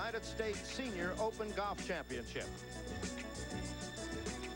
United States Senior Open Golf Championship.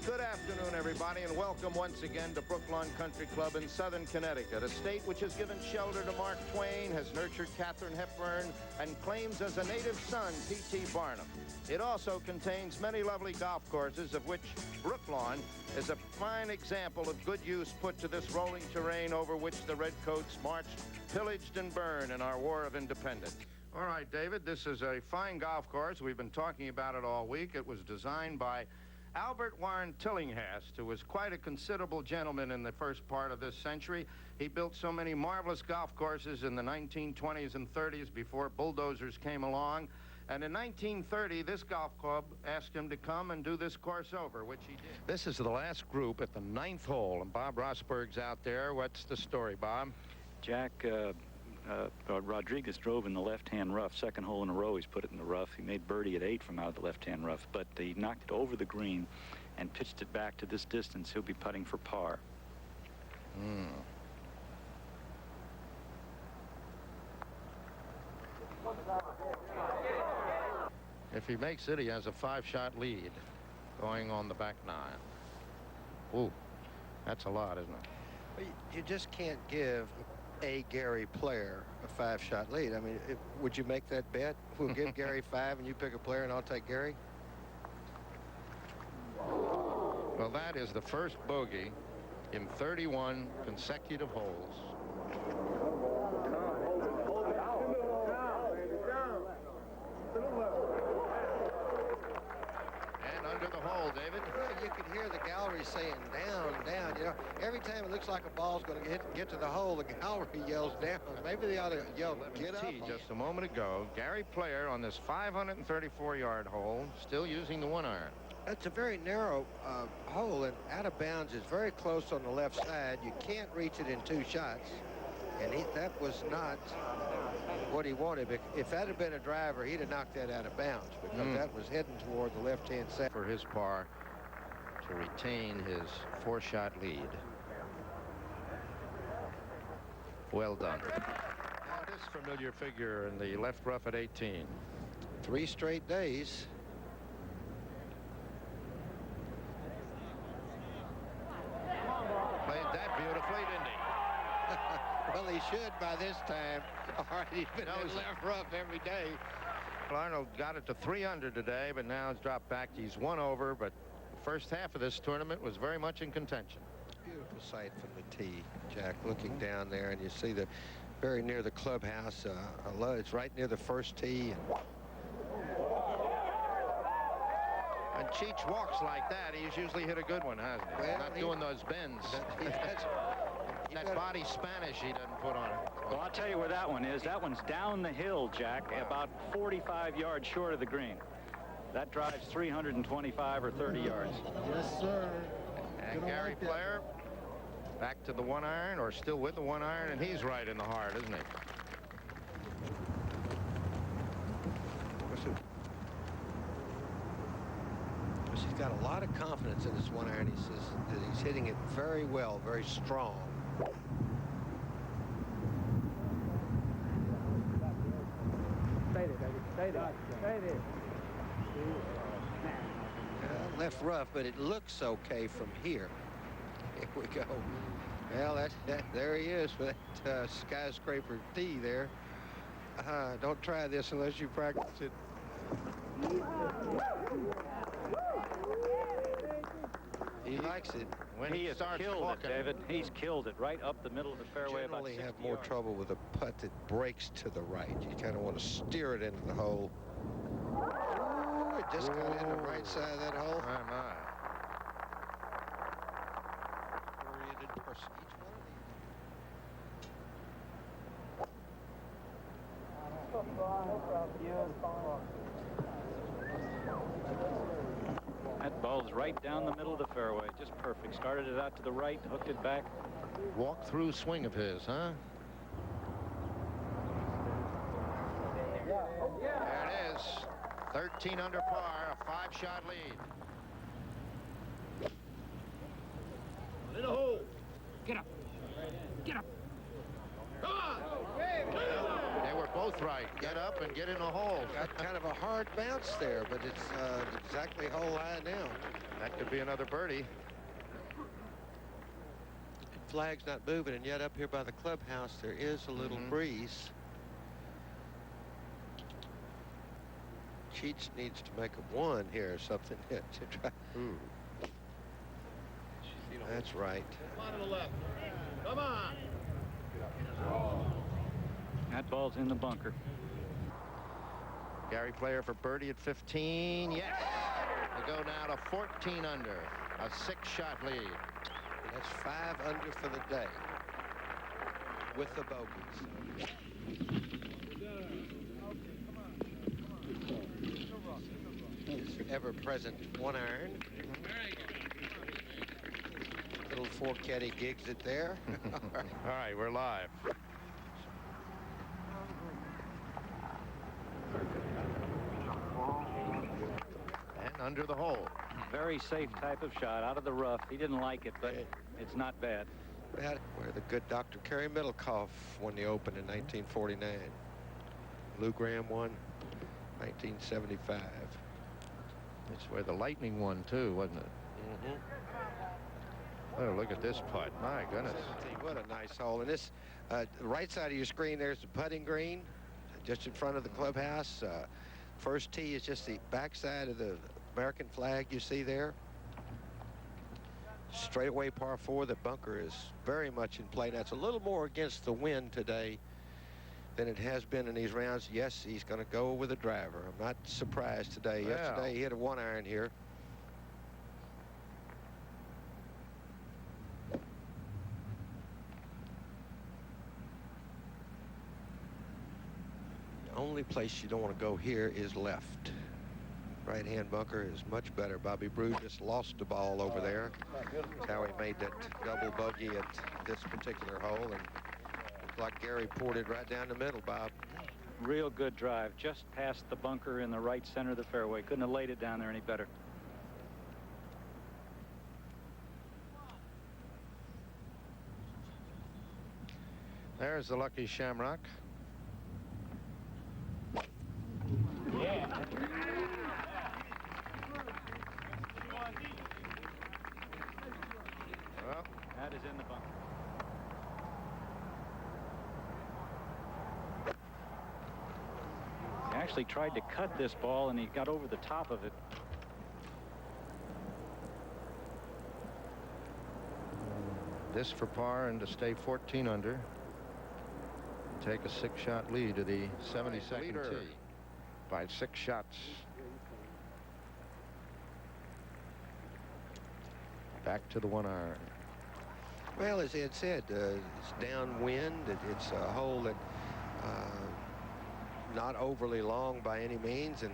Good afternoon, everybody, and welcome once again to Brooklawn Country Club in Southern Connecticut, a state which has given shelter to Mark Twain, has nurtured Katharine Hepburn, and claims as a native son P.T. Barnum. It also contains many lovely golf courses, of which Brooklawn is a fine example of good use put to this rolling terrain over which the Redcoats marched, pillaged, and burned in our War of Independence. All right, David, this is a fine golf course. We've been talking about it all week. It was designed by Albert Warren Tillinghast, who was quite a considerable gentleman in the first part of this century. He built so many marvelous golf courses in the 1920s and 30s before bulldozers came along. And in 1930, this golf club asked him to come and do this course over, which he did. This is the last group at the 9th hole, and Bob Rosberg's out there. What's the story, Bob? Jack, Rodriguez drove in the left-hand rough. Second hole in a row, he's put it in the rough. He made birdie at 8 from out of the left-hand rough, but he knocked it over the green and pitched it back to this distance. He'll be putting for par. If he makes it, he has a 5-shot lead going on the back 9. Ooh, that's a lot, isn't it? You just can't give a Gary player a 5-shot lead. I mean, would you make that bet? We'll give Gary 5 and you pick a player and I'll take Gary? Well, that is the first bogey in 31 consecutive holes. And under the hole, David. You could hear the gallery saying down, down. You know, every time it looks like a ball's going to get to the hole, the gallery yells down. Maybe they ought to yell, get up. Just a moment ago, Gary Player on this 534-yard hole, still using the 1-iron. It's a very narrow hole, and out of bounds is very close on the left side. You can't reach it in 2 shots, and that was not what he wanted. If that had been a driver, he'd have knocked that out of bounds, because that was heading toward the left-hand side. For his par to retain his 4-shot lead. Well done. Now this familiar figure in the left rough at 18. 3 straight days. Played that beautifully, didn't he? Well, he should by this time. All right, he's been in left rough every day. Well, Arnold got it to 3 under today, but now it's dropped back. He's 1 over, but the first half of this tournament was very much in contention. Beautiful sight from the tee, Jack, looking down there, and you see the very near the clubhouse. It's right near the first tee. And Cheech walks like that. He's usually hit a good one, hasn't he? Well, not doing those bends. That body Spanish he doesn't put on it. Well, I'll tell you where that one is. That one's down the hill, Jack, about 45 yards short of the green. That drives 325 or 30 yards. Yes, sir. And Gary Player back to the 1-iron, or still with the 1-iron, and he's right in the heart, isn't he? He's got a lot of confidence in this 1-iron. He says that he's hitting it very well, very strong. Left rough, but it looks okay from here. Here we go. Well, there he is with that skyscraper tee there. Don't try this unless you practice it. He likes it. When he has killed it, David. He's killed it right up the middle of the fairway. Generally about 60 have more yards. trouble with a putt that breaks to the right. You kind of want to steer it into the hole. Ooh, it just got in the right side of that hole. My. Oriented person. Each one That ball's right down the middle of the fairway. Just perfect. Started it out to the right, hooked it back. Walk-through swing of his, huh? There it is. 13 under par, a 5-shot lead. In the hole. Get up. Get up. Come on. They were both right. Get up and get in the hole. got kind of a hard smart bounce there, but it's exactly hole high now. That could be another birdie. Flag's not moving, and yet up here by the clubhouse there is a little breeze. Cheech needs to make a one here or something to try. That's right. On to the left. Come on. That ball's in the bunker. Gary Player for birdie at 15. Yes. We go now to 14 under. A 6-shot lead. That's 5 under for the day with the bogeys. His ever-present 1-iron. Little 4 caddy gigs it there. All right, we're live. And under the hole. Very safe type of shot out of the rough. He didn't like it, but it's not bad. Where the good Dr. Kerry Middlecoff won the Open in 1949. Lou Graham won 1975. That's where the Lightning won too, wasn't it? Oh, look at this putt. My goodness. 17, what a nice hole. And this, the right side of your screen, there's the putting green, just in front of the clubhouse. First tee is just the backside of the American flag you see there. Straightaway par 4. The bunker is very much in play. Now, it's a little more against the wind today than it has been in these rounds. Yes, he's going to go with a driver. I'm not surprised today. Wow. Yesterday, he hit a 1-iron here. The only place you don't want to go here is left. Right-hand bunker is much better. Bobby Brew just lost the ball over there. That's how he made that double bogey at this particular hole. And looked like Gary poured it right down the middle, Bob. Real good drive. Just past the bunker in the right center of the fairway. Couldn't have laid it down there any better. There's the lucky Shamrock. Yeah. Well, That is in the bunker. He actually tried to cut this ball, and he got over the top of it. this for par and to stay 14 under. Take a 6-shot lead to the 72nd tee by 6 shots. Back to the 1-iron. Well, as Ed said, it's downwind. It's a hole that not overly long by any means, and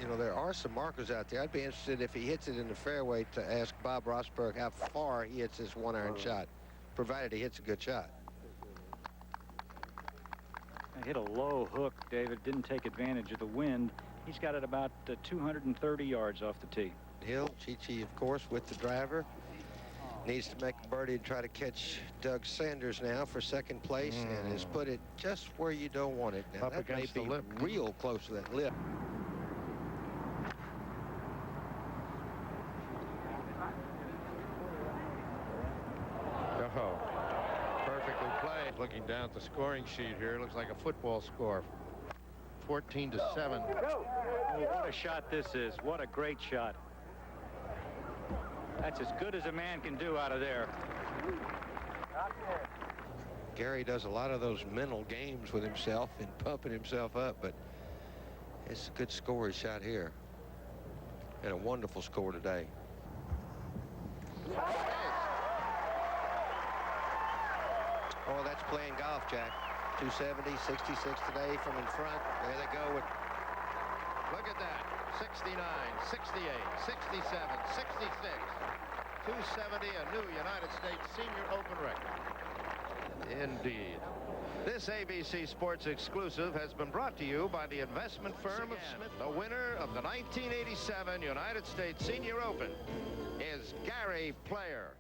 you know, there are some markers out there. I'd be interested if he hits it in the fairway to ask Bob Rosberg how far he hits this 1-iron shot, provided he hits a good shot. I hit a low hook, David. Didn't take advantage of the wind. He's got it about 230 yards off the tee. Hill, Chi-Chi, of course, with the driver. Needs to make a birdie and try to catch Doug Sanders now for second place, and has put it just where you don't want it. Now, Up that may against the be lip. real close to that lip. Oh, perfectly played. Looking down at the scoring sheet here, looks like a football score. 14-7. Oh, what a shot this is. What a great shot. That's as good as a man can do out of there. Gary does a lot of those mental games with himself and pumping himself up, but it's a good score shot here. And a wonderful score today. Oh, that's playing golf, Jack. 270, 66 today from in front. There they go with. Look at that. 69, 68, 67, 66. 270, a new United States Senior Open record. Indeed. This ABC Sports exclusive has been brought to you by the investment firm of Smith. The winner of the 1987 United States Senior Open is Gary Player.